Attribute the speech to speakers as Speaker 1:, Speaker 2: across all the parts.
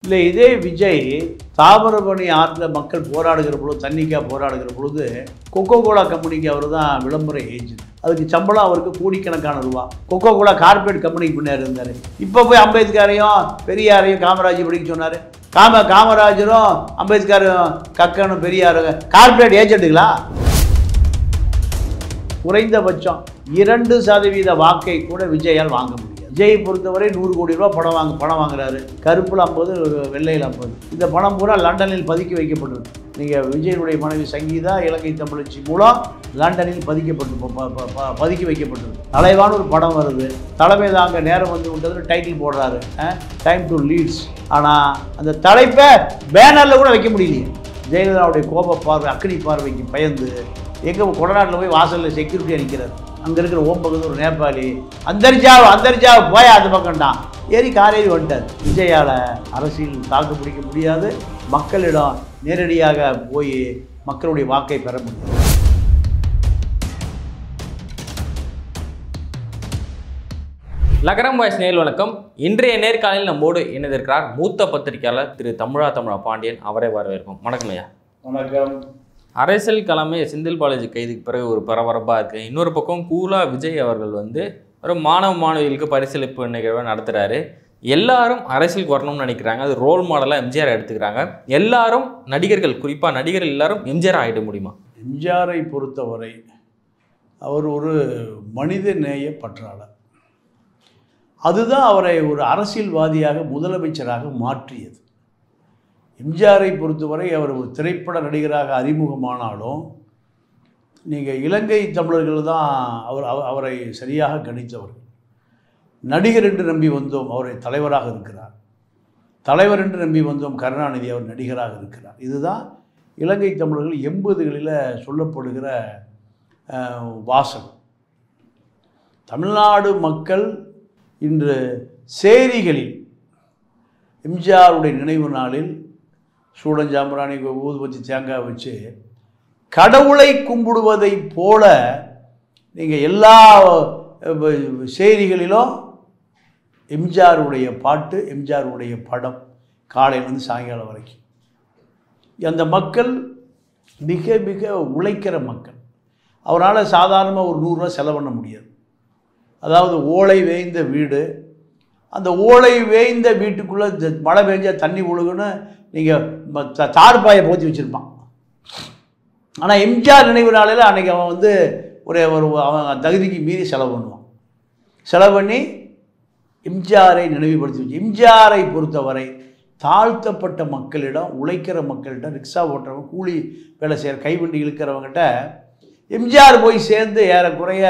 Speaker 1: இல்லை இதே விஜய் தாமிரபரணி ஆற்றில் மக்கள் போராடுகிற பொழுது தண்ணிக்காக போராடுகிற பொழுது கொக்கோ கோலா கம்பெனிக்கு அவர் தான் விளம்பர ஏஜென்ட். அதுக்கு சம்பளம் அவருக்கு கோடிக்கணக்கான ரூபா. கொக்கோ கோலா கார்பரேட் கம்பெனிக்கு பின்னாடி இருந்தார். இப்போ போய் அம்பேத்கரையும் பெரியாரையும் காமராஜ் படிக்க சொன்னார். காமராஜரும் அம்பேத்கரும் கக்கனும் பெரியாரும் கார்பரேட் ஏஜென்ட்டுங்களா? குறைந்தபட்சம் 2% வாக்கை கூட விஜயால் வாங்க முடியாது. விஜயை பொறுத்தவரை 100 கோடி ரூபா பணம் வாங்குறாரு. கருப்பில் 50, வெள்ளையில் 50. இந்த பணம் பூரா லண்டனில் பதுக்கி வைக்கப்பட்டிருக்கு. நீங்கள் விஜயனுடைய மனைவி சங்கீதா இலங்கை தமிழச்சி மூலம் லண்டனில் பதுக்கி வைக்கப்பட்டிருக்கு. தலைவான ஒரு படம் வருது. தலைமை தாங்க நேரம் வந்து விட்டதுன்னு டைட்டில் போடுறாரு, டைம் டு லீட்ஸ். ஆனால் அந்த தலைப்பை பேனரில் கூட வைக்க முடியலையே. ஜெயலலிதாவுடைய கோப பார்வை, அக்னி பார்வைக்கு பயந்து எங்கே கொடநாட்டில் போய் வாசலில் செக்யூரிட்டியாக நிற்கிறார். அங்கே இருக்கிற ஓம்பகுது ஒரு நேபாளி அந்தர்ஜாவை போய் அந்த பக்கம்தான் ஏறி காரேறி வந்துட்டார். விஜயால் அரசியல் தாக்கு பிடிக்க முடியாது. மக்களிடம் நேரடியாக போய் மக்களுடைய வாக்கை பெற முடியாது.
Speaker 2: லகரம் வாய்ஸ் நேயர்கள் வணக்கம். இன்றைய நேர்காணலில் நம்மோடு இணைந்திருக்கிறார் மூத்த பத்திரிகையாளர் திரு தமிழா பாண்டியன். அவரை வரவேற்போம். வணக்கம் ஐயா.
Speaker 1: வணக்கம்.
Speaker 2: அரசியல் களமே செந்தில் பாலாஜி கைதுக்கு பிறகு ஒரு பரபரப்பாக இருக்குது. இன்னொரு பக்கம் கூலா விஜய் அவர்கள் ஒரு மாணவிகளுக்கு பரிசளிப்பு நிகழ்வை நடத்துகிறாரு. எல்லாரும் அரசியலுக்கு வரணும்னு நினைக்கிறாங்க. அது ரோல் மாடலாக எம்ஜிஆர் எடுத்துக்கிறாங்க. எல்லாரும் நடிகர்கள், குறிப்பாக நடிகர்கள் எல்லாரும் எம்ஜிஆர் ஆகிட முடியுமா?
Speaker 1: எம்ஜிஆரை பொறுத்தவரை அவர் ஒரு மனித நேய பற்றாளர். அதுதான் அவரை ஒரு அரசியல்வாதியாக, முதலமைச்சராக மாற்றியது. எம்ஜிஆரை பொறுத்தவரை அவர் ஒரு திரைப்பட நடிகராக அறிமுகமானாலும் நீங்கள் இலங்கை தமிழர்கள் தான் அவரை சரியாக கணித்தவர்கள். நடிகர் என்று நம்பி வந்தோம், அவரை தலைவராக இருக்கிறார். தலைவர் என்று நம்பி வந்தோம், கருணாநிதி அவர் நடிகராக இருக்கிறார். இதுதான் இலங்கை தமிழர்கள் 80களில் சொல்லப்படுகிற வாசகம். தமிழ்நாடு மக்கள் இன்று சேரிகளில் எம்ஜிஆருடைய நினைவு நாளில் சூடஞ்சாம்பிராணி ஊதுபத்தி தேங்காய் வச்சு கடவுளை கும்பிடுவதை போல நீங்கள் எல்லா செய்திகளிலும் எம்ஜிஆருடைய பாட்டு, எம்ஜிஆருடைய படம் காலையிலேருந்து சாயங்காலம் வரைக்கும். அந்த மக்கள் மிக மிக உழைக்கிற மக்கள். அவரால் சாதாரணமாக ஒரு 100 ரூபா செலவு பண்ண முடியாது. அதாவது ஓலை வேய்ந்த வீடு, அந்த ஓலை வேய்ந்த வீட்டுக்குள்ளே மழை பெஞ்சால் தண்ணி ஒழுகுன்னு நீங்கள் தார்பாயை போற்றி வச்சுருப்பான். ஆனால் எம்ஜிஆர் நினைவு நாளில் அன்றைக்கி அவன் அவன் தகுதிக்கு மீறி செலவு பண்ணுவான். செலவு பண்ணி எம்ஜிஆரை நினைவுபடுத்தி வச்சு. எம்ஜிஆரை பொறுத்தவரை தாழ்த்தப்பட்ட மக்களிடம், உழைக்கிற மக்களிடம், ரிக்ஷா ஓட்டுறவங்க, கூலி வேலை செய்கிற கைவண்டி இழுக்கிறவங்ககிட்ட எம்ஜிஆர் போய் சேர்ந்து ஏறக்குறைய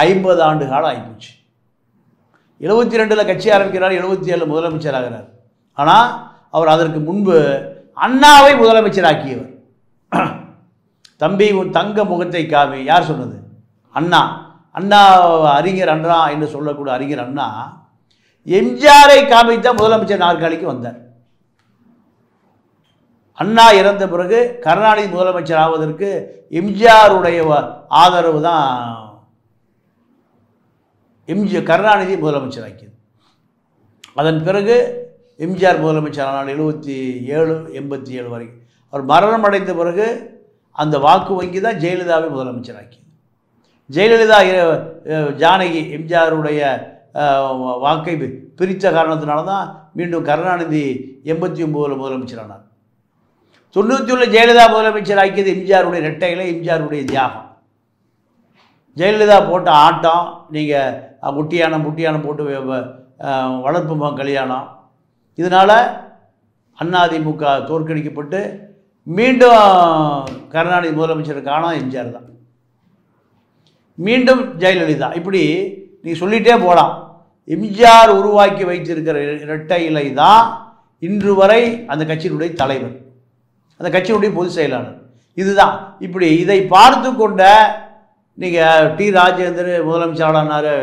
Speaker 1: 50 ஆண்டு காலம் ஆகிப்போச்சு. 72 கட்சி ஆரம்பிக்கிறார், 77 முதலமைச்சர் ஆகிறார். ஆனால் அவர் அதற்கு முன்பு அண்ணாவை முதலமைச்சராக்கியவர். தம்பி உன் தங்க முகத்தை காமி, யார் சொன்னது? அண்ணா அறிஞர் அண்ணா என்று சொல்லக்கூடிய அறிஞர் அண்ணா எம்ஜிஆரை காமித்தான் முதலமைச்சர் நாற்காலிக்கு வந்தார். அண்ணா இறந்த பிறகு கருணாநிதி முதலமைச்சர் ஆவதற்கு எம்ஜிஆருடைய ஆதரவு தான் கருணாநிதி முதலமைச்சர் ஆக்கியது. அதன் பிறகு எம்ஜிஆர் முதலமைச்சர் ஆனால் 77, 87 வரைக்கும். அவர் மரணம் அடைந்த பிறகு அந்த வாக்கு வங்கி தான் ஜெயலலிதாவை முதலமைச்சராக்கியது. ஜெயலலிதா ஜானகி எம்ஜிஆருடைய வாக்கை பிரித்த காரணத்தினால தான் மீண்டும் கருணாநிதி 89 முதலமைச்சரானார். 91 ஜெயலலிதா முதலமைச்சர் ஆக்கியது எம்ஜிஆருடைய ரெட்டையில், எம்ஜிஆருடைய தியாகம். ஜெயலலிதா போட்ட ஆட்டம், நீங்கள் முட்டியானம் போட்டு வளர்ப்பு கல்யாணம், இதனால் அதிமுக தோற்கடிக்கப்பட்டு மீண்டும் கருணாநிதி முதலமைச்சர் காணோம், எம்ஜிஆர் தான். மீண்டும் ஜெயலலிதா. இப்படி நீங்கள் சொல்லிகிட்டே போகலாம். எம்ஜிஆர் உருவாக்கி வைத்திருக்கிற இரட்டை இலை தான் இன்று வரை அந்த கட்சியினுடைய தலைவர், அந்த கட்சியினுடைய பொதுச் செயலாளர். இதுதான். இப்படி இதை பார்த்து கொண்ட நீங்கள் டி ராஜேந்தர் முதலமைச்சர் ஆனார்,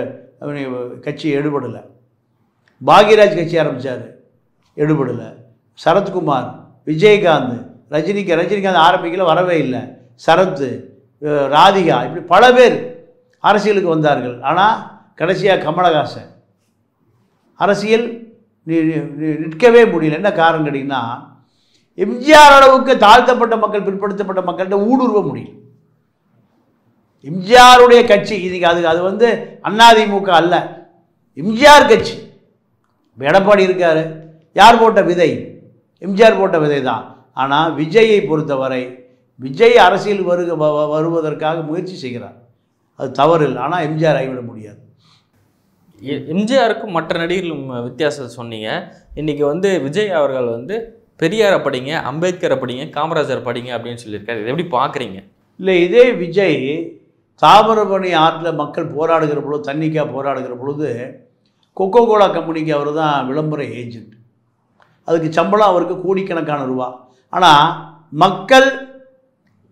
Speaker 1: கட்சி எடுபடலை. பாக்யராஜ் கட்சி ஆரம்பித்தார், எடுபடலை. சரத்குமார், விஜயகாந்த், ரஜினிகாந்த் ஆரம்பிக்கல, வரவே இல்லை. சரத், ராதிகா, இப்படி பல பேர் அரசியலுக்கு வந்தார்கள். ஆனால் கடைசியாக கமலஹாசன் அரசியல் நிற்கவே முடியல. என்ன காரணம் கேட்டிங்கன்னா, எம்ஜிஆர் அளவுக்கு தாழ்த்தப்பட்ட மக்கள், பிற்படுத்தப்பட்ட மக்கள்கிட்ட ஊடுருவ முடியல. எம்ஜிஆருடைய கட்சி இதுக்கு அது வந்து அதிமுக அல்ல, எம்ஜிஆர் கட்சி. இப்போ எடப்பாடி இருக்கார், யார் போட்ட விதை? எம்ஜிஆர் போட்ட விதை தான். ஆனால் விஜயை பொறுத்தவரை விஜய் அரசியல் வருவதற்காக முயற்சி செய்கிறார், அது தவறு இல்லை. ஆனால் எம்ஜிஆர் ஆகிவிட முடியாது.
Speaker 2: எம்ஜிஆருக்கும் மற்ற நடிகர்களும் வித்தியாசத்தை சொன்னீங்க. இன்றைக்கி வந்து விஜய் அவர்கள் வந்து பெரியாரை படிங்க, அம்பேத்கரை படிங்க, காமராஜர் படிங்க அப்படின்னு சொல்லியிருக்காரு. இதை எப்படி பார்க்குறீங்க?
Speaker 1: இல்லை, இதே விஜய் தாமிரபரணி ஆற்றில் மக்கள் போராடுகிற பொழுது, தண்ணிக்காக போராடுகிற பொழுது கொக்கோ கோலா கம்பெனிக்கு அவர் தான் விளம்பர ஏஜென்ட். அதுக்கு சம்பளம் அவருக்கு கோடிக்கணக்கான ரூபா. ஆனால் மக்கள்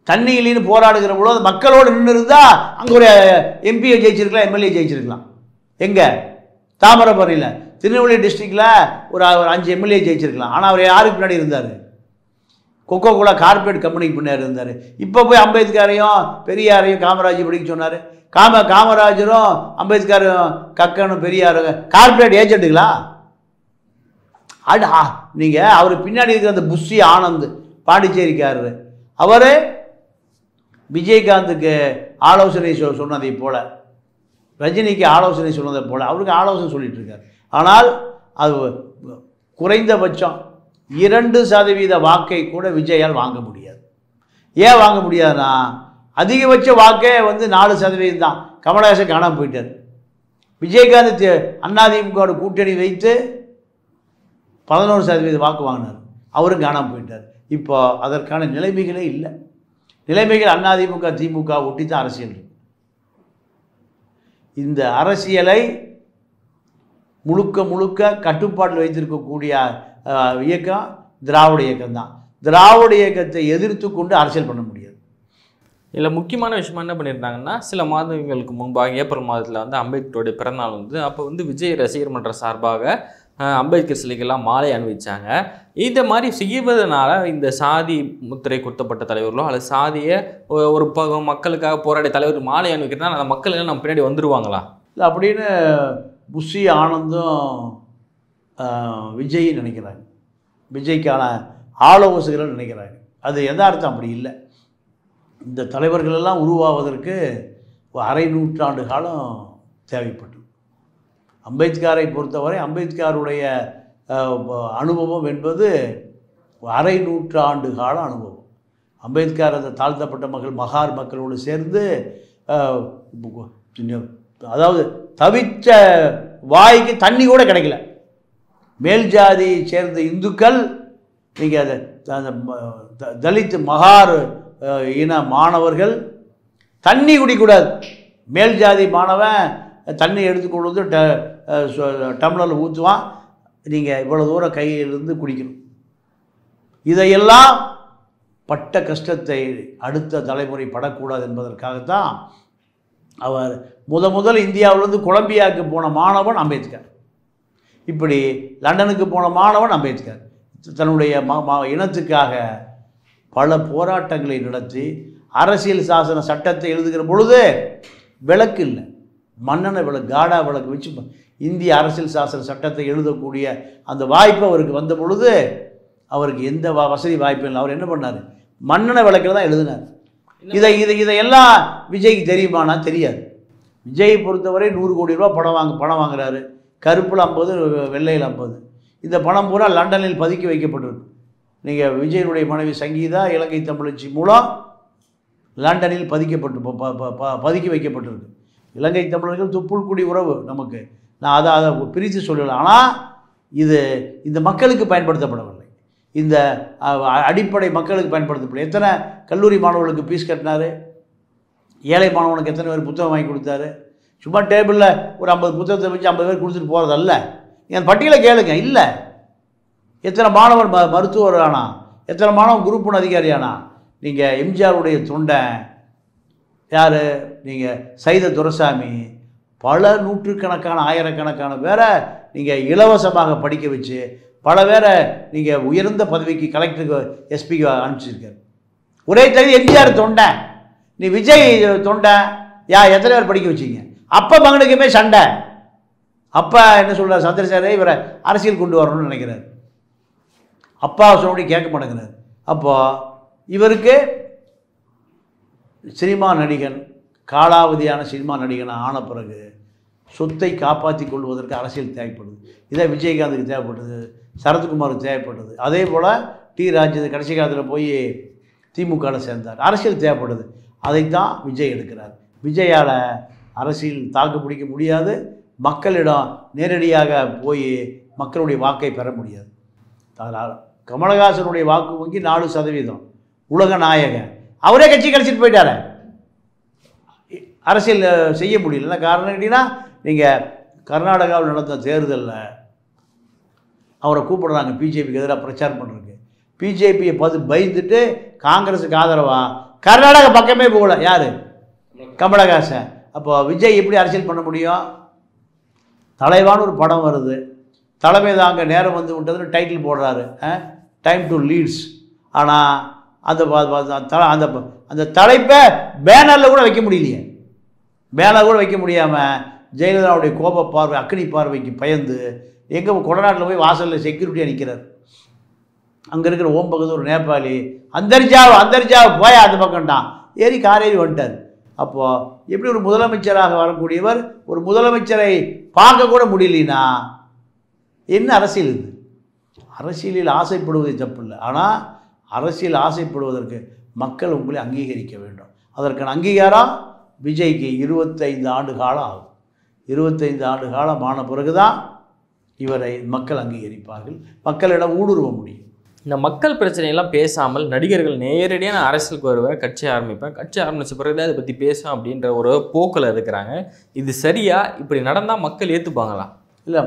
Speaker 1: தண்ணியிலின்னு போராடுகிற பொழுது அது மக்களோடு நின்று இருந்தால் அங்கே ஒரு எம்பியை ஜெயிச்சிருக்கலாம், எம்எல்ஏ ஜெயிச்சிருக்கலாம். எங்கே? தாமிரபரணியில், திருநெல்வேலி டிஸ்ட்ரிக்டில் ஒரு 5 எம்எல்ஏ ஜெயிச்சிருக்கலாம். ஆனால் அவர் யாருக்கு பின்னாடி இருந்தார்? கொக்கோ கோலா கார்பரேட் கம்பெனிக்கு பின்னாடி இருந்தார். இப்போ போய் அம்பேத்கரையும் பெரியாரையும் காமராஜ் படிக்க சொன்னார். காமராஜரும் அம்பேத்கரும் கக்கனும் பெரியாரும் கார்பரேட் ஏஜென்ட்டுங்களா? நீங்கள் அவர் பின்னாடி இருக்கிற அந்த புஷி ஆனந்த் பாண்டிச்சேரிக்காரர், அவர் விஜயகாந்துக்கு ஆலோசனை சொன்னதை போல, ரஜினிக்கு ஆலோசனை சொன்னதை போல் அவருக்கு ஆலோசனை சொல்லிட்டு இருக்கார். ஆனால் அது குறைந்தபட்சம் 2% வாக்கை கூட விஜயால் வாங்க முடியாது. ஏன் வாங்க முடியாதுன்னா, அதிகபட்ச வாக்கே வந்து 4% தான். கமலஹாசன் காணாமல் போயிட்டார். விஜயகாந்த் அதிமுக கூட்டணி வைத்து 11% வாக்கு வாங்கினார், அவரும் காணாமல் போயிட்டார். இப்போ அதற்கான நிலைமைகளே இல்லை. நிலைமைகள் அதிமுக திமுக ஒட்டி தான் அரசியல் இருக்கு. இந்த அரசியலை முழுக்க கட்டுப்பாட்டில் வைத்திருக்கக்கூடிய இயக்கம் திராவிட இயக்கம் தான். திராவிட இயக்கத்தை எதிர்த்து கொண்டு அரசியல் பண்ண முடியாது.
Speaker 2: இதில் முக்கியமான விஷயம் என்ன பண்ணியிருந்தாங்கன்னா, சில மாதங்களுக்கு முன்பாக ஏப்ரல் மாதத்தில் வந்து அம்பேத்கருடைய பிறந்தநாள் வந்து அப்போ வந்து விஜய் ரசிகர் மன்ற சார்பாக அம்பேத்கர் சிலைக்கெல்லாம் மாலை அணிவிச்சாங்க. இந்த மாதிரி செய்வதனால இந்த சாதி முத்திரை குத்தப்பட்ட தலைவர்களோ அல்லது சாதியை ஒரு மக்களுக்காக போராடிய தலைவர் மாலை அணிவிக்கிறதுனா அந்த மக்கள் எல்லாம் நம்ம பின்னாடி வந்துடுவாங்களா?
Speaker 1: இல்லை அப்படின்னு புஷி ஆனந்தும் விஜய் நினைக்கிறாங்க, விஜய்க்கான ஆலோசகர்கள் நினைக்கிறாங்க. அது யதார்த்தம் அப்படி இல்லை. இந்த தலைவர்களெல்லாம் உருவாவதற்கு 1/2 நூற்றாண்டு காலம் தேவைப்பட்டது. அம்பேத்கரை பொறுத்தவரை அம்பேத்கருடைய அனுபவம் என்பது 1/2 நூற்றாண்டு கால அனுபவம். அம்பேத்கர் அந்த தாழ்த்தப்பட்ட மக்கள் மகார் மக்களோடு சேர்ந்து அதாவது தவிச்ச வாய்க்கு தண்ணி கூட கிடைக்கல. மேல் ஜாதியை சேர்ந்த இந்துக்கள், நீங்கள் அந்த தலித் மகார் இன மாணவர்கள் தண்ணி குடிக்கூடாது. மேல் ஜாதி மாணவன் தண்ணி எடுத்துக்கொண்டு வந்து டம்ளரில் ஊற்றுவான், நீங்கள் இவ்வளோ தூரம் கையிலிருந்து குடிக்கணும். இதையெல்லாம் பட்ட கஷ்டத்தை அடுத்த தலைமுறை படக்கூடாது என்பதற்காகத்தான் அவர் முதல் இந்தியாவிலிருந்து கொலம்பியாவுக்கு போன மாணவன் அம்பேத்கர், இப்படி லண்டனுக்கு போன மாணவன் அம்பேத்கர். தன்னுடைய இனத்துக்காக பல போராட்டங்களை நடத்தி அரசியல் சாசன சட்டத்தை எழுதுகிற பொழுது விளக்கு இல்லை, மண்ணெண்ணெய் விளக்கு, காடா விளக்கு வச்சு இந்திய அரசியல் சாசன சட்டத்தை எழுதக்கூடிய அந்த வாய்ப்பு அவருக்கு வந்த பொழுது அவருக்கு எந்த வசதி வாய்ப்பு இல்லை. அவர் என்ன பண்ணார்? மண்ணெண்ணெய் விளக்கில் தான் எழுதினார். இதையெல்லாம் விஜய்க்கு தெரியுமானா தெரியாது. விஜயை பொறுத்தவரை 100 கோடி ரூபா பணம் வாங்குறாரு. கருப்பில் 50, வெள்ளையில் 50. இந்த பணம் பூரா லண்டனில் பதுக்கி வைக்கப்பட்டிருக்கு. நீங்கள் விஜயனுடைய மனைவி சங்கீதா இலங்கை தமிழச்சி மூலம் லண்டனில் பதுக்கி வைக்கப்பட்டிருக்கு. இலங்கை தமிழர்கள் துப்புள் குடி உறவு நமக்கு, நான் அதை பிரித்து சொல்லலை. ஆனால் இது இந்த மக்களுக்கு பயன்படுத்தப்படவில்லை, இந்த அடிப்படை மக்களுக்கு பயன்படுத்தப்படும். எத்தனை கல்லூரி மாணவர்களுக்கு ஃபீஸ் கட்டினார்? ஏழை மாணவனுக்கு எத்தனை பேர் புத்தகம் வாங்கி கொடுத்தாரு? சும்மா டேபிளில் ஒரு 50 புத்தகத்தை வச்சு 50 பேர் கொடுத்துட்டு போகிறதல்ல. என் பட்டியலை கேளுங்க. இல்லை, எத்தனை மாணவன் மருத்துவர் ஆனா, எத்தனை மாணவன் குரூப் 1 அதிகாரி ஆனா. நீங்கள் எம்ஜிஆருடைய தொண்டை யார்? நீங்கள் சைத துரைசாமி, பல நூற்றுக்கணக்கான ஆயிரக்கணக்கான பேரை நீங்கள் இலவசமாக படிக்க வச்சு பல பேரை நீங்கள் உயர்ந்த பதவிக்கு கலெக்டருக்கு எஸ்பிக்கு அனுப்பிச்சிருக்காரு. ஒரே தகுதி எம்ஜிஆர் தொண்டை. நீ விஜய் தொண்டை எத்தனை பேர் படிக்க வச்சிங்க? அப்போ மகனுக்குமே சண்டை. அப்பா என்ன சொல்கிறார், சந்திரசேகரே இவரை அரசியல் கொண்டு வரணும்னு நினைக்கிறார். அப்பா சொன்னபடி கேட்க மாட்டேங்கிறார். அப்போது இவருக்கு சினிமா நடிகன், காலாவதியான சினிமா நடிகன் ஆன பிறகு சொத்தை காப்பாற்றி கொள்வதற்கு அரசியல் தேவைப்படுது. இதை விஜயகாந்துக்கு தேவைப்பட்டது, சரத்குமாருக்கு தேவைப்பட்டது. அதே போல் டி ராஜேந்திரன் கடைசி காலத்தில் போய் திமுகவில் சேர்ந்தார். அரசியல் தேவைப்படுது. அதைத்தான் விஜய் எடுக்கிறார். விஜயால் அரசியல் தாக்கு பிடிக்க முடியாது. மக்களிடம் நேரடியாக போய் மக்களுடைய வாக்கை பெற முடியாது. கமலஹாசனுடைய வாக்கு வங்கி 4%, உலக நாயகன். அவரே கட்சி கழிச்சிட்டு போயிட்டார். அரசியல் செய்ய முடியல. என்ன காரணம் கேட்டிங்கன்னா, நீங்கள் கர்நாடகாவில் நடந்த தேர்தலில் அவரை கூப்பிடுறாங்க பிஜேபிக்கு எதிராக பிரச்சாரம் பண்ணுறதுக்கு. பிஜேபியை பார்த்து பயந்துட்டு காங்கிரஸுக்கு ஆதரவாக கர்நாடகா பக்கமே போகல. யார்? கமலஹாசன். அப்போ விஜய் எப்படி அரசியல் பண்ண முடியும்? தலைவான ஒரு படம் வருது, தலைமை தாங்க நேரம் வந்து விட்டதுன்னு டைட்டில் போடுறாரு, டைம் டு லீட்ஸ். ஆனால் அந்த அந்த தலைப்பை பேனரில் கூட வைக்க முடியலையே. பேனர் கூட வைக்க முடியாமல் ஜெயலலிதாவுடைய கோப பார்வை, அக்னி பார்வைக்கு பயந்து எங்கே கொடநாட்டில் போய் வாசலில் செக்யூரிட்டியாக நிற்கிறார். அங்கே இருக்கிற ஓம் பகதூர் ஒரு நேபாளி, அந்தர்ஜாவு போயா அந்த பக்கம்ட்டான், ஏறி காரேறி வந்துட்டார். அப்போது எப்படி ஒரு முதலமைச்சராக வரக்கூடியவர் ஒரு முதலமைச்சரை பார்க்க கூட முடியலனா என்ன அரசியல் இது? அரசியலில் ஆசைப்படுவதை தப்பு இல்லை. ஆனால் அரசியல் ஆசைப்படுவதற்கு மக்கள் உங்களை அங்கீகரிக்க வேண்டும். அதற்கான அங்கீகாரம் விஜய்க்கு 25 ஆண்டு காலம் ஆகும். 25 ஆண்டு காலம் ஆன பிறகு தான் இவரை மக்கள் அங்கீகரிப்பார்கள், மக்களிடம் ஊடுருவ முடியும்.
Speaker 2: இந்த மக்கள் பிரச்சனையெல்லாம் பேசாமல் நடிகர்கள் நேரடியாக நான் அரசியலுக்கு வருவேன், கட்சி ஆரம்பிப்பேன், கட்சி ஆரம்பித்த பிறகு அதை பற்றி பேசும் அப்படின்ற ஒரு போக்கில் இருக்கிறாங்க. இது சரியா? இப்படி நடந்தால் மக்கள் ஏற்றுப்பாங்களா?
Speaker 1: இல்லை,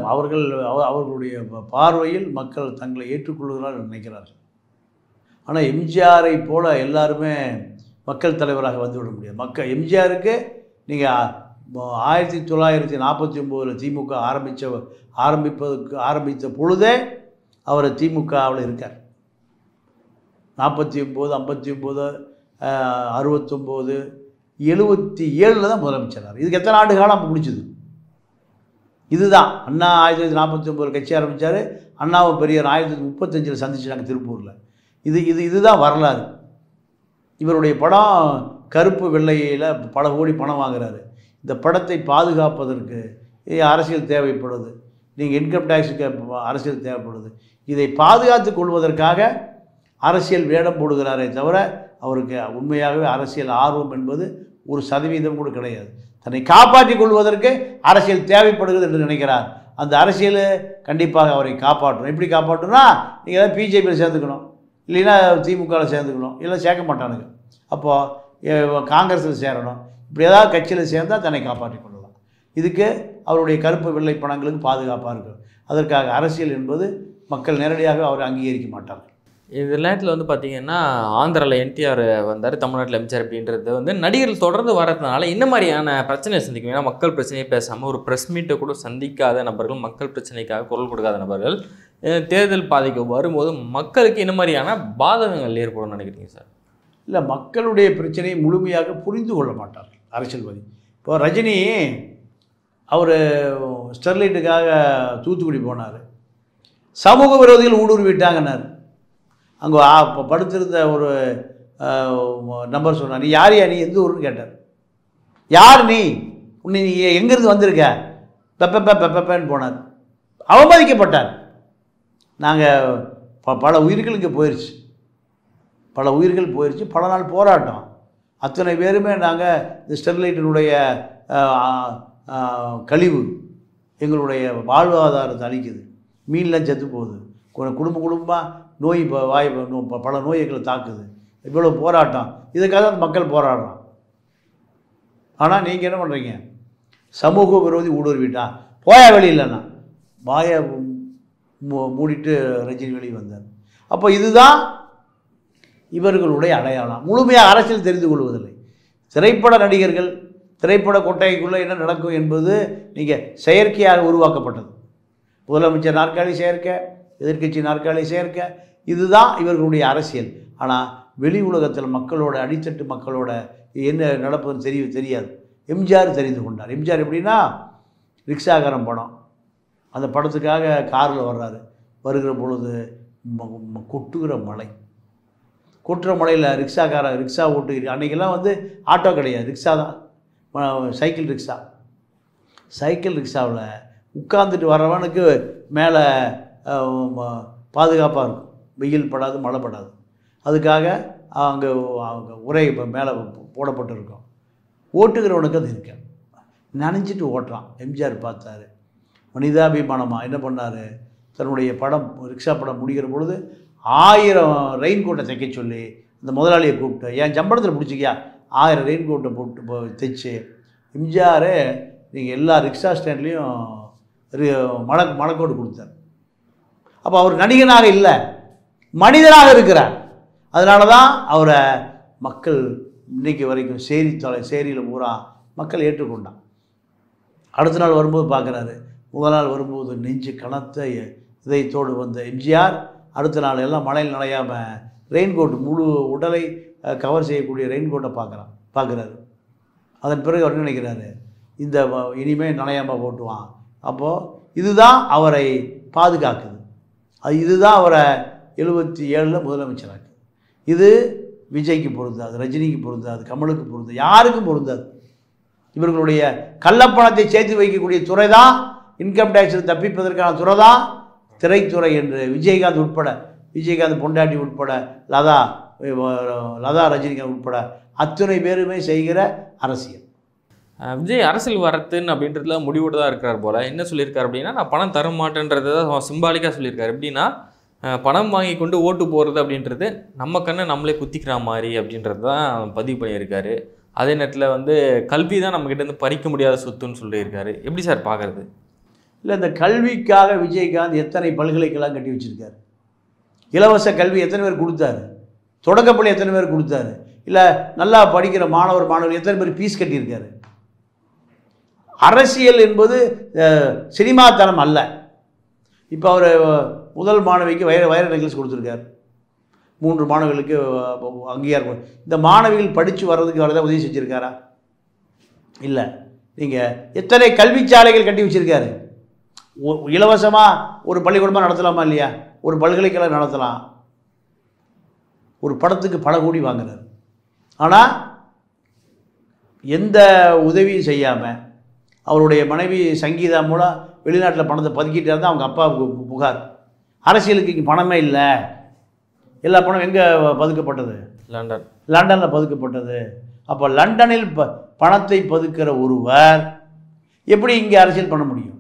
Speaker 1: அவர்களுடைய பார்வையில் மக்கள் தங்களை ஏற்றுக்கொள்கிறார்கள் நினைக்கிறார்கள். ஆனால் எம்ஜிஆரை போல் எல்லாருமே மக்கள் தலைவராக வந்துவிட முடியாது. எம்ஜிஆருக்கு நீங்கள் 1949 திமுக ஆரம்பித்த பொழுதே அவர் திமுகவில் இருக்கார். 49, 59, 69, 77 தான் முதலமைச்சர். இதுக்கு எத்தனை ஆண்டு காலம் முடிச்சுது? இதுதான் அண்ணா 1949 கட்சி ஆரம்பித்தார். அண்ணாவும் பெரியார் 1935 சந்திச்சாங்க திருப்பூரில். இதுதான் வரலாறு. இவருடைய படம் கருப்பு வெள்ளையில் பல கோடி பணம் வாங்குறாரு. இந்த படத்தை பாதுகாப்பதற்கு அரசியல் தேவைப்படுது. நீங்கள் இன்கம் டேக்ஸுக்கு அரசியல் தேவைப்படுது. இதை பாதுகாத்து கொள்வதற்காக அரசியல் வேடம் போடுகிறாரே தவிர அவருக்கு உண்மையாகவே அரசியல் ஆர்வம் என்பது 1% கூட கிடையாது. தன்னை காப்பாற்றி கொள்வதற்கு அரசியல் தேவைப்படுகிறது என்று நினைக்கிறார். அந்த அரசியல் கண்டிப்பாக அவரை காப்பாற்றணும். எப்படி காப்பாற்றணும்னா, நீங்கள் ஏதாவது பிஜேபியில் சேர்ந்துக்கணும், இல்லைன்னா திமுகவில் சேர்ந்துக்கணும், இல்லை சேர்க்க மாட்டானுங்க. அப்போது காங்கிரஸில் சேரணும். இப்படி ஏதாவது கட்சியில் சேர்ந்தால் தன்னை காப்பாற்றி கொள்ளலாம். இதுக்கு அவருடைய கருப்பு வெள்ளை பணங்களுக்கு பாதுகாப்பாக இருக்கும். அதற்காக அரசியல் என்பது மக்கள் நேரடியாக அவரை அங்கீகரிக்க மாட்டார்கள்.
Speaker 2: இந்த நேரத்தில் வந்து பார்த்திங்கன்னா, ஆந்திராவில் என்டிஆர் வந்தார், தமிழ்நாட்டில் எம்ஜிஆர் அப்படின்றது வந்து நடிகர்கள் தொடர்ந்து வரதுனால என்ன மாதிரியான பிரச்சனையை சந்திக்கும்? ஏன்னா மக்கள் பிரச்சனையை பேசாமல் ஒரு ப்ரெஸ் மீட்டை கூட சந்திக்காத நபர்கள், மக்கள் பிரச்சனைக்காக குரல் கொடுக்காத நபர்கள் தேர்தல் பாதைக்கு வரும்போது மக்களுக்கு என்ன மாதிரியான பாதகங்கள் ஏற்படும் நினைக்கிறீங்க சார்?
Speaker 1: இல்லை, மக்களுடைய பிரச்சனையை முழுமையாக புரிந்து கொள்ள மாட்டார்கள் அரசியல்வாதி. இப்போ ரஜினி அவர் ஸ்டெர்லைட்டுக்காக தூத்துக்குடி போனார். சமூக விரோதிகள் ஊடுருவிட்டாங்கன்னார். அங்கே படுத்திருந்த ஒரு நம்பர் சொன்னார், நீ யார் நீ எந்த ஊருன்னு கேட்டார். யார் நீ எங்கேருந்து வந்திருக்க? பெப்பன்னு போனார். அவமதிக்கப்பட்டார். நாங்கள் பல உயிர்களுக்கு போயிடுச்சு, பல நாள் போராட்டம். அத்தனை பேருமே நாங்கள் இந்த ஸ்டெர்லைட்டினுடைய கழிவு எங்களுடைய வாழ்வாதாரத்தை அளிக்குது, மீன்லாம் செத்து போகுது, குடும்பமாக நோய் பல நோய்களை தாக்குது, இவ்வளோ போராட்டம். இதுக்காக அந்த மக்கள் போராடுறான். ஆனால் நீங்கள் என்ன பண்ணுறீங்க? சமூக விரோதி ஊடுருவிட்டான், போயா வெளியில்லைண்ணா வாயை மூடிட்டு ரஜினி வெளியே வந்தார். அப்போ இதுதான் இவர்களுடைய அடையாளம். முழுமையாக அரசியல் தெரிந்து கொள்வதில்லை. திரைப்பட நடிகர்கள் திரைப்பட கொட்டைக்குள்ளே என்ன நடக்கும் என்பது நீங்கள் செயற்கையாக உருவாக்கப்பட்டது. முதலமைச்சர் நாற்காலி செயற்கை, எதிர்க்கட்சி நாற்காலி செயற்கை, இதுதான் இவர்களுடைய அரசியல். ஆனால் வெளி உலகத்தில் மக்களோட, அடித்தட்டு மக்களோட என்ன நடப்பதுன்னு தெரியாது. எம்ஜிஆர் தெரிந்து கொண்டார். எம்ஜிஆர் எப்படின்னா, ரிக்ஷாக்காரன் படம், அந்த படத்துக்காக காரில் வர்றாரு. வருகிற பொழுது கொட்டுகிற மழை. கொட்டுற மழையில் ரிக்ஷா ஓட்டு. அன்றைக்கெல்லாம் வந்து ஆட்டோ கிடையாது, ரிக்ஷா தான், சைக்கிள் ரிக்ஷா. சைக்கிள் ரிக்ஷாவில் உட்காந்துட்டு வர்றவனுக்கு மேலே பாதுகாப்பாக இருக்கும், வெயில் படாது, மழை படாது. அதுக்காக அங்கே உரை மேலே போடப்பட்டிருக்கும். ஓட்டுகிறவனுக்கு அது இருக்க நனைஞ்சிட்டு ஓட்டுறான். எம்ஜிஆர் பார்த்தாரு, மனிதாபிமானமாக என்ன பண்ணார், தன்னுடைய படம் ரிக்ஷா படம் முடிகிற பொழுது 1000 ரெயின் கோட்டை தைக்க சொல்லி அந்த முதலாளியை கூப்பிட்டு, என் சம்பளத்தில் பிடிச்சிக்கியா 1000 ரெயின் கோட்டை போட்டு தைச்சு எம்ஜிஆரே நீங்கள் எல்லா ரிக்ஷா ஸ்டாண்ட்லேயும் மழைக்கோட்டு கொடுத்தார். அப்போ அவர் நடிகனாக இல்லை, மனிதனாக இருக்கிறார். அதனால தான் அவரை மக்கள் இன்றைக்கு வரைக்கும் சேரியில் பூரா மக்கள் ஏற்றுக்கொண்டான். அடுத்த நாள் வரும்போது பார்க்குறாரு, முதல் நாள் வரும்போது நெஞ்சு கனத்த இதயத்தோடு வந்த எம்ஜிஆர் அடுத்த நாள் எல்லாம் மழையில் நனையாமல் ரெயின்கோட், முழு உடலை கவர் செய்யக்கூடிய ரெயின்கோட்டை பார்க்குறாரு. அதன் பிறகு அவர் நினைக்கிறாரு, இந்த இனிமேல் நனையாமல் போட்டுவான். அப்போது இதுதான் அவரை பாதுகாக்குது, இதுதான் அவரை 77 முதலமைச்சராக்குது. இது விஜய்க்கு பொருந்தாது, ரஜினிக்கு பொருந்தாது, கமலுக்கு பொருந்தாது, யாருக்கும் பொருந்தாது. இவர்களுடைய கள்ளப்பணத்தை சேர்த்து வைக்கக்கூடிய துறை தான், இன்கம் டேக்ஸில் தப்பிப்பதற்கான துறை தான் திரைத்துறை என்று விஜயகாந்த் பொண்டாட்டி உட்பட, லதா ரஜினிகாந்த் உட்பட அத்தனை பேருமே செய்கிற அரசியல்.
Speaker 2: விஜய் அரசியல் வரத்துன்னு அப்படின்றதுல முடிவோடு தான் இருக்கிறார் போல். என்ன சொல்லியிருக்காரு அப்படின்னா, நான் பணம் தர மாட்டேன்றதை தான் சிம்பாலிக்காக சொல்லியிருக்காரு. எப்படின்னா, பணம் வாங்கி கொண்டு ஓட்டு போகிறது அப்படின்றது நம்ம கண்ணை நம்மளே குத்திக்கிற மாதிரி அப்படின்றது தான் பதிவு பண்ணியிருக்காரு. அதே நேரத்தில் வந்து கல்வி தான் நம்மக்கிட்டேருந்து பறிக்க முடியாத சொத்துன்னு சொல்லியிருக்காரு. எப்படி சார் பார்க்குறது?
Speaker 1: இல்லை, இந்த கல்விக்காக விஜயகாந்த் எத்தனை பல்கலைக்கழகம் கட்டி வச்சுருக்காரு, இலவச கல்வி எத்தனை பேர் கொடுத்தாரு, தொடக்கப்பள்ளி எத்தனை பேர் கொடுத்தாரு, இல்லை நல்லா படிக்கிற மாணவர் எத்தனை பேர் ஃபீஸ் கட்டியிருக்காரு. அரசியல் என்பது சினிமாத்தனம் அல்ல. இப்போ அவர் முதல் மாணவிக்கு வைர நெக்லஸ் கொடுத்துருக்கார், 3 மாணவிகளுக்கு அங்கீகாரம். இந்த மாணவிகள் படித்து வர்றதுக்கு அவர் தான் உதவி செஞ்சுருக்காரா? இல்லை. நீங்கள் எத்தனை கல்வி சாலைகள் கட்டி வச்சுருக்காரு. இலவசமாக ஒரு பள்ளிக்கூடமாக நடத்தலாமா இல்லையா? ஒரு பல்கலைக்கழகம் நடத்தலாம். ஒரு படத்துக்கு பல கோடி வாங்குறாரு. ஆனால் எந்த உதவியும் செய்யாமல் அவருடைய மனைவி சங்கீதா மூலம் வெளிநாட்டில் பணத்தை பதுக்கிட்டு இருந்தால் அவங்க அப்பாவுக்கு புகார். அரசியலுக்கு இங்கே பணமே இல்லை, எல்லா பணம் எங்கே பதுக்கப்பட்டது? லண்டனில் பதுக்கப்பட்டது. அப்போ லண்டனில் பணத்தை பதுக்கிற ஒருவர் எப்படி இங்கே அரசியல் பண்ண முடியும்?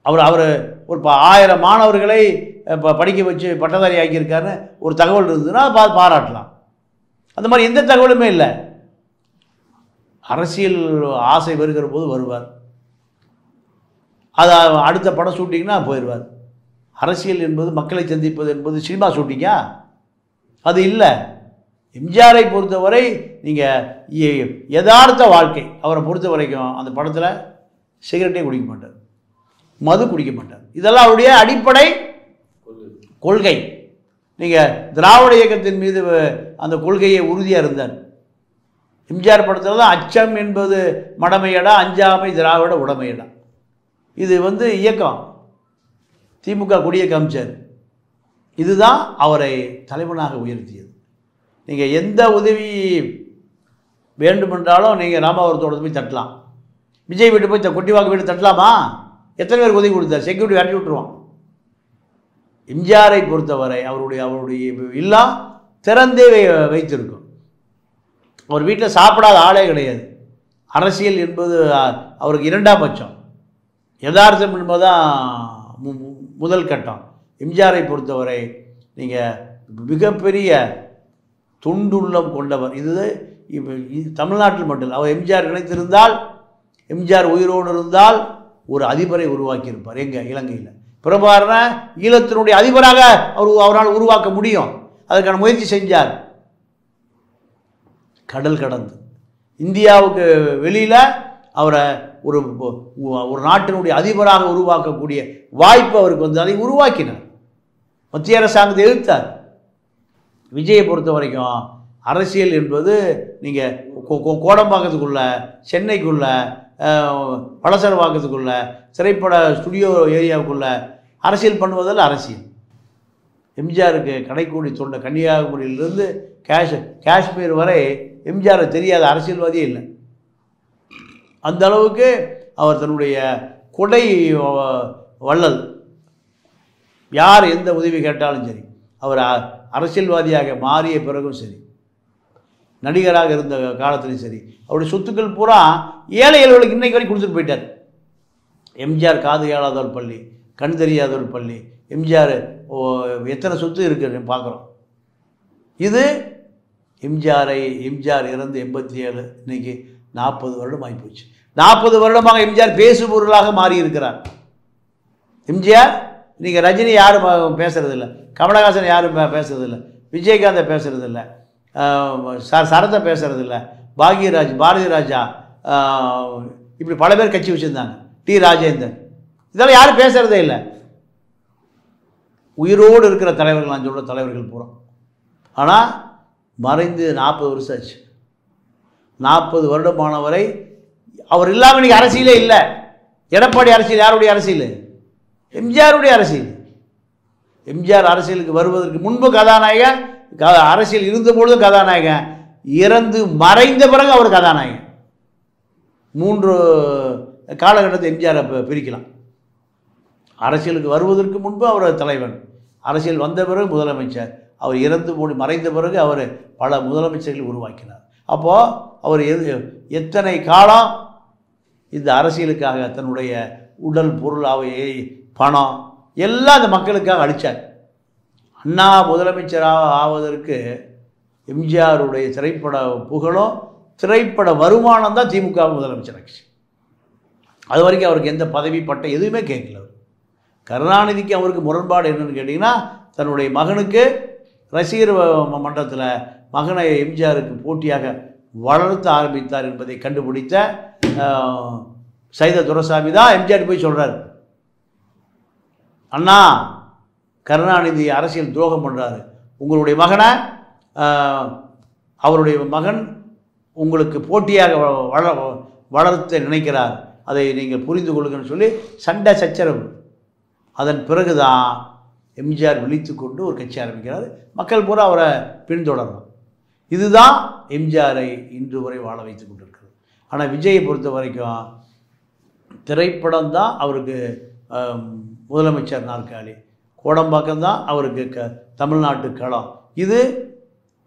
Speaker 1: அவர் ஒரு 1000 மாணவர்களை படிக்க வச்சு பட்டதாரி ஆக்கியிருக்காருன்னு ஒரு தகவல் இருந்ததுன்னா பாராட்டலாம். அந்த மாதிரி எந்த தகவலுமே இல்லை. அரசியல் ஆசை வருகிற போது வருவார், அது அடுத்த படம் ஷூட்டிங்னா போயிடுவார். அரசியல் என்பது மக்களை சந்திப்பது என்பது சினிமா ஷூட்டிங்கா? அது இல்லை. எம்ஜிஆரை பொறுத்தவரை நீங்கள் யதார்த்த வாழ்க்கை. அவரை பொறுத்த வரைக்கும் அந்த படத்தில் சிகரெட்டே குடிக்க மாட்டார், மது குடிக்க மாட்டார். இதெல்லாம் அவருடைய அடிப்படை கொள்கை. நீங்கள் திராவிட இயக்கத்தின் மீது அந்த கொள்கையை உறுதியாக இருந்தார். எம்ஜிஆர் படத்தில் தான் அச்சம் என்பது மடமையடா, அஞ்சாமை திராவிட உடமையடா. இது இயக்கம் திமுக கொடியை காமிச்சார். இதுதான் அவரை தலைவனாக உயர்த்தியது. நீங்கள் எந்த உதவி வேண்டுமென்றாலும் நீங்கள் ராமாவரத்தோட போய் தட்டலாம். விஜய் வீட்டு போய் கொட்டிவாக்கு வீட்டு தட்டலாமா? எத்தனை பேருக்கு உதவி கொடுத்தார்? செக்யூரிட்டி விரட்டி விட்டுருவான். எம்ஜிஆரை பொறுத்தவரை அவருடைய இல்லா திறந்தே வைத்திருக்கும். அவர் வீட்டில் சாப்பிடாத ஆளே கிடையாது. அரசியல் என்பது அவருக்கு 2ஆம் பட்சம், யதார்த்தம் என்பதுதான் முதல் கட்டம். எம்ஜிஆரை பொறுத்தவரை நீங்கள் மிகப்பெரிய தொண்டுள்ளம் கொண்டவர். இது தமிழ்நாட்டில் மட்டும் இல்லை. அவர் எம்ஜிஆர் நினைத்திருந்தால், எம்ஜிஆர் உயிரோடு இருந்தால் ஒரு அதிபரை உருவாக்கியிருப்பார். எங்கே? இலங்கையில். பிரபாகரனை ஈழத்தினுடைய அதிபராக அவரால் உருவாக்க முடியும். அதற்கான முயற்சி செஞ்சார். கடல் கடந்து இந்தியாவுக்கு வெளியில் அவரை ஒரு நாட்டினுடைய அதிபராக உருவாக்கக்கூடிய வாய்ப்பு அவருக்கு அதை உருவாக்கினார். மத்திய அரசாங்கத்தை எதிர்த்தார். விஜயை பொறுத்த வரைக்கும் அரசியல் என்பது நீங்கள் கோடம்பாக்கத்துக்குள்ள, சென்னைக்குள்ள பலசரவாக்கத்துக்குள்ள திரைப்பட ஸ்டுடியோ ஏரியாவுக்குள்ள அரசியல் பண்ணுவதில் அரசியல். எம்ஜிஆருக்கு கடைக்கூடி தொண்ட கன்னியாகுமரியிலிருந்து காஷ்மீர் வரை எம்ஜிஆர் தெரியாத அரசியல்வாதியே இல்லை. அந்த அளவுக்கு அவர் தன்னுடைய கொடை வள்ளல். யார் எந்த உதவி கேட்டாலும் சரி, அவர் அரசியல்வாதியாக மாறிய பிறகும் சரி, நடிகராக இருந்த காலத்திலையும் சரி, அவருடைய சொத்துக்கள் பூரா ஏழை ஏழைகளுக்கு இன்னைக்கு வரைக்கும் கொடுத்துட்டு போயிட்டார். எம்ஜிஆர் காது கேளாதவர் பள்ளி, கண் தெரியாதவர் பள்ளி, எம்ஜிஆர் எத்தனை சொத்து இருக்குது பார்க்குறோம். இது எம்ஜிஆர் இறந்து 87, இன்னைக்கு 40 வருடம் ஆகிப்போச்சு. 40 வருடமாக எம்ஜிஆர் பேசுபொருளாக மாறி இருக்கிறார். எம்ஜிஆர் இன்றைக்கி ரஜினி யாரும் பேசுகிறதில்ல, கமலஹாசன் யாரும் பேசுகிறதில்ல, விஜயகாந்தை பேசுகிறதில்ல, சரத்தை பேசுகிறதில்ல, பாரதி ராஜா, இப்படி பல பேர் கட்சி வச்சுருந்தாங்க, டி ராஜேந்தர், இதெல்லாம் யாரும் பேசுகிறதே இல்லை. உயிரோடு இருக்கிற தலைவர்கள், நான் சொல்கிற தலைவர்கள் பூரா. ஆனால் மறைந்து 40 வருஷம் ஆச்சு. 40 வருடமானவரை அவர் இல்லாமல் இன்றைக்கி அரசியலே இல்லை. எடப்பாடி அரசியல் யாருடைய அரசியல்? எம்ஜிஆருடைய அரசியல். எம்ஜிஆர் அரசியலுக்கு வருவதற்கு முன்பு கதாநாயகன், அரசியல் இருந்தபொழுதும் கதாநாயகன், இறந்து மறைந்த பிறகு அவர் கதாநாயகன். 3 காலகட்டத்தை எம்ஜிஆரை பிரிக்கலாம். அரசியலுக்கு வருவதற்கு முன்பு அவர் தலைவன், அரசியல் வந்த பிறகு முதலமைச்சர், அவர் இறந்து மறைந்த பிறகு அவர் பல முதலமைச்சர்களை உருவாக்கினார். அப்போது அவர் எத்தனை காலம் இந்த அரசியலுக்காக தன்னுடைய உடல், பொருள், பணம் எல்லாம் இந்த மக்களுக்காக அளித்தார். அண்ணா முதலமைச்சராக ஆவதற்கு எம்ஜிஆருடைய திரைப்பட புகழும் திரைப்பட வருமானம் தான் திமுக முதலமைச்சர் ஆச்சு. அது வரைக்கும் அவருக்கு எந்த பதவி பட்டம் எதுவுமே கேட்கல. கருணாநிதிக்கு அவருக்கு முரண்பாடு என்னன்னு கேட்டிங்கன்னா, தன்னுடைய மகனுக்கு ரசிகர் மன்றத்தில் மகனை எம்ஜிஆருக்கு போட்டியாக வளர்த்த ஆரம்பித்தார் என்பதை கண்டுபிடித்த சைத துரைசாமி தான் எம்ஜிஆர் போய் சொல்கிறார், அண்ணா கருணாநிதி அரசியல் துரோகம் பண்ணுறாரு, உங்களுடைய மகனை அவருடைய மகன் உங்களுக்கு போட்டியாக வளர்த்த நினைக்கிறார், அதை நீங்கள் புரிந்து கொள்ளுங்கன்னு சொல்லி சண்டை சச்சரவு. அதன் பிறகு தான் எம்ஜிஆர் விழித்து கொண்டு ஒரு கட்சி ஆரம்பிக்கிறார். மக்கள் பூரா அவரை பின்தொடர்றார். இதுதான் எம்ஜிஆரை இன்று வரை வாழ வைத்து கொண்டிருக்கிறது. ஆனால் விஜயை பொறுத்த வரைக்கும் திரைப்படம் தான் அவருக்கு முதலமைச்சர் நாற்காலி, கோடம்பாக்கம் தான் அவருக்கு தமிழ்நாட்டு களம். இது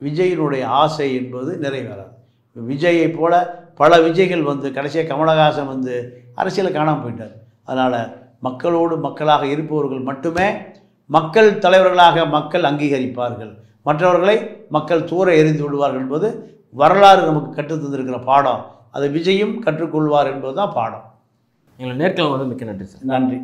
Speaker 1: விஜயினுடைய ஆசை என்பது நிறைவேறாது. விஜயை போல பல விஜய்கள் வந்து கடைசியாக கமலஹாசன் வந்து அரசியலை காணாமல் போயிட்டார். அதனால் மக்களோடு மக்களாக இருப்பவர்கள் மட்டுமே மக்கள் தலைவர்களாக மக்கள் அங்கீகரிப்பார்கள், மற்றவர்களை மக்கள் தூர எறிந்து விடுவார்கள் என்பது வரலாறு நமக்கு கற்றுத் தந்திருக்கிற பாடம். அதை விஜயும் கற்றுக்கொள்வார் என்பது தான் பாடம்.
Speaker 2: எங்களை நேர்காணல் வந்து மிக்க நன்றி சார்.
Speaker 1: நன்றி.